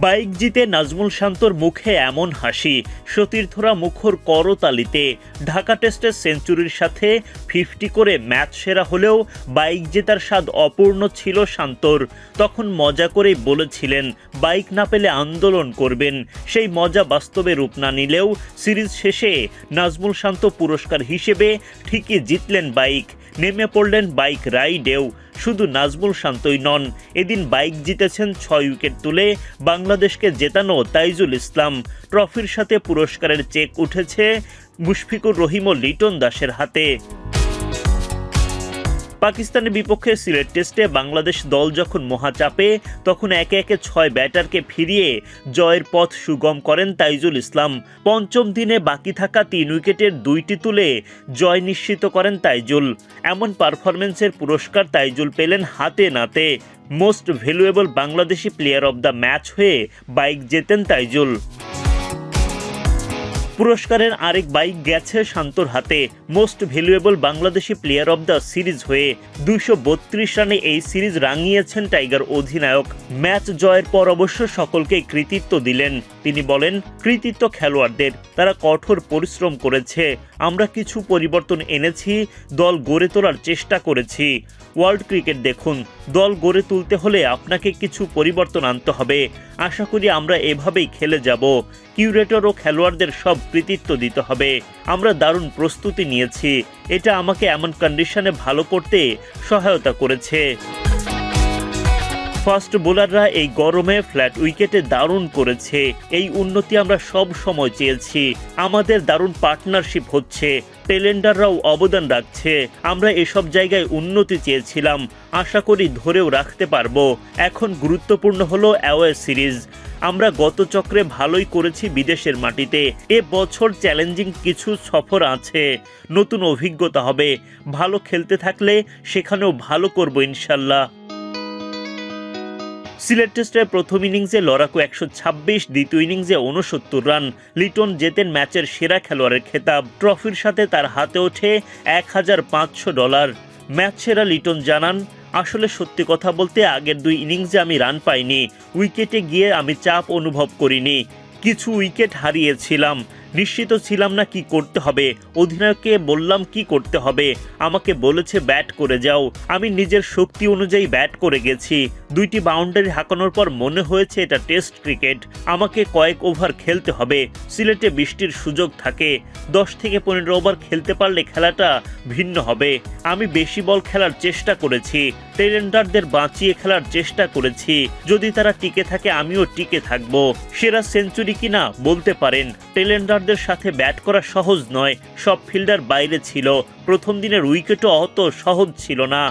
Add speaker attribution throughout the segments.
Speaker 1: Bike জিতে নাজমুল শান্তর মুখে এমন হাসি, সতীর্থরা মুখর করতালিতে। ঢাকা টেস্টের সেঞ্চুরির সাথে 50 করে ম্যাচ সেরা হলেও বাইক জেতার স্বাদ অপূর্ণ ছিল শান্তর। তখন মজা করেই বলেছিলেন বাইক না পেলে আন্দোলন করবেন। সেই মজা বাস্তবে রূপ না নিলেও সিরিজ শেষে নাজমুল শান্ত পুরস্কার হিসেবে ঠিকই জিতলেন বাইক। নেমে পড়লেন বাইক রাইডেও। শুধু নাজমুল শান্তই নন, এদিন বাইক জিতেছেন 6 উইকেট তুলে বাংলাদেশকে জেতানো তাইজুল ইসলাম। ট্রফির সাথে পুরস্কারের চেক উঠেছে মুশফিকুর রহিম ও লিটন দাসের হাতে। পাকিস্তানের বিপক্ষে সিলেট টেস্টে বাংলাদেশ দল যখন মহাচাপে, তখন একে একে 6 ব্যাটারকে ফিরিয়ে জয়ের পথ সুগম করেন তাইজুল ইসলাম। পঞ্চম দিনে বাকি থাকা 3 উইকেটের 2টি তুলে জয় নিশ্চিত করেন তাইজুল। এমন পারফরমেন্সের পুরস্কার তাইজুল পেলেন হাতে নাতে। Most valuable Bangladeshi player of the match হয়ে বাইক জেতেন তাইজুল। পুরস্কারের আরেক বাইক গেছে শান্তর হাতে, most valuable Bangladeshi player of the series হয়ে। 232 রানে এই সিরিজ রাঙিয়েছেন টাইগার অধিনায়ক। ম্যাচ জয়ের পর অবশ্য সকলকেই কৃতিত্ব দিলেন। তিনি বলেন, কৃতিত্ব খেলোয়াড়দের, তারা কঠোর পরিশ্রম করেছে। আমরা কিছু পরিবর্তন এনেছি, দল গড়ে তোলার চেষ্টা করেছি। ওয়ার্ল্ড ক্রিকেট দেখুন, দল গড়ে তুলতে হলে আপনাকে কিছু পরিবর্তন আনতে হবে। আশা করি আমরা এভাবেই খেলে যাব। কিউরেটর ও খেলোয়াড়দের সব কৃতিত্ব দিতে হবে। আমরা দারুণ প্রস্তুতি নিয়েছি, এটা আমাকে এমন কন্ডিশনে ভালো করতে সহায়তা করেছে। ফাস্ট বোলাররা এই গরমে ফ্ল্যাট উইকেটে দারুণ করেছে। এই উন্নতি আমরা সব সময় চেয়েছি। আমাদের দারুণ পার্টনারশিপ হচ্ছে, টেলেন্ডাররাও অবদান রাখছে। আমরা এসব জায়গায় উন্নতি চেয়েছিলাম, আশা করি ধরেও রাখতে পারবো। এখন গুরুত্বপূর্ণ হলো অ্যাওয়ে সিরিজ। আমরা গত চক্রে ভালোই করেছি বিদেশের মাটিতে। এ বছর চ্যালেঞ্জিং কিছু সফর আছে, নতুন অভিজ্ঞতা হবে। ভালো খেলতে থাকলে সেখানেও ভালো করব ইনশাল্লাহ। সিলেট টেস্টের প্রথম ইনিংসে লড়াকু 126, দ্বিতীয় ইনিংসে 69 রান। লিটন জেতেন ম্যাচের সেরা খেলোয়াড়ের খেতাব। ট্রফির সাথে তার হাতে ওঠে $1500। ম্যাচ সেরা লিটন জানান, আসলে সত্যি কথা বলতে আগের 2 ইনিংসে আমি রান পাইনি। উইকেটে গিয়ে আমি চাপ অনুভব করিনি। কিছু উইকেট হারিয়েছিলাম, নিশ্চিত ছিলাম না কি করতে হবে। অধিনায়ককে বললাম কি করতে হবে, আমাকে বলেছে ব্যাট করে যাও। আমি নিজের শক্তি অনুযায়ী ব্যাট করে গেছি। 2টি বাউন্ডারি হাঁকানোর পর মনে হয়েছে এটা টেস্ট ক্রিকেট, আমাকে কয়েক ওভার খেলতে হবে। সিলেটে বৃষ্টির সুযোগ থাকে, 10 থেকে 15 ওভার খেলতে পারলে খেলাটা ভিন্ন হবে। আমি বেশি বল খেলার চেষ্টা করেছি, টেলেন্ডারদের বাঁচিয়ে খেলার চেষ্টা করেছি। যদি তারা টিকে থাকে আমিও টিকে থাকব। সেরা সেঞ্চুরি কিনা বলতে পারেন। টেলেন্ডারদের সাথে ব্যাট করা সহজ নয়, সব ফিল্ডার বাইরে ছিল। প্রথম দিনের উইকেটও অত সহজ ছিল না।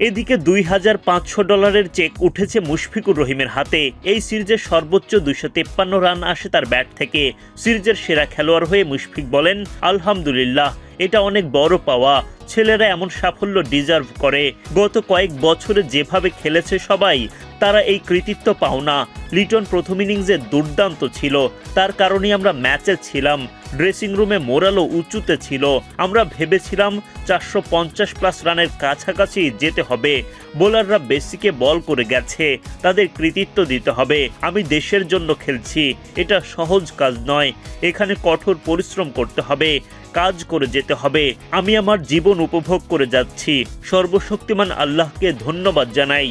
Speaker 1: এদিকে $2500 চেক উঠেছে মুশফিকুর রহিমের হাতে। এই সিরিজের সর্বোচ্চ 253 রান আসে তার ব্যাট থেকে। সিরিজের সেরা খেলোয়াড় হয়ে মুশফিক বলেন, আলহামদুলিল্লাহ, এটা অনেক বড় পাওয়া। ছেলেরা এমন সাফল্য ডিজার্ভ করে। গত কয়েক বছরে যেভাবে খেলেছে সবাই, তারা এই কৃতিত্ব পাও না। লিটন প্রথম ইনিংসে দুর্দান্ত ছিল, তার কারণেই আমরা ম্যাচে ছিলাম। ড্রেসিং রুমে মোরালও উঁচুতে ছিল। আমরা ভেবেছিলাম 450+ রানের কাছাকাছি যেতে হবে। বোলাররা বেসিকে বল করে গেছে, তাদের কৃতিত্ব দিতে হবে। আমি দেশের জন্য খেলছি, এটা সহজ কাজ নয়। এখানে কঠোর পরিশ্রম করতে হবে, কাজ করে যেতে হবে। আমি আমার জীবন উপভোগ করে যাচ্ছি। সর্বশক্তিমান আল্লাহকে ধন্যবাদ জানাই।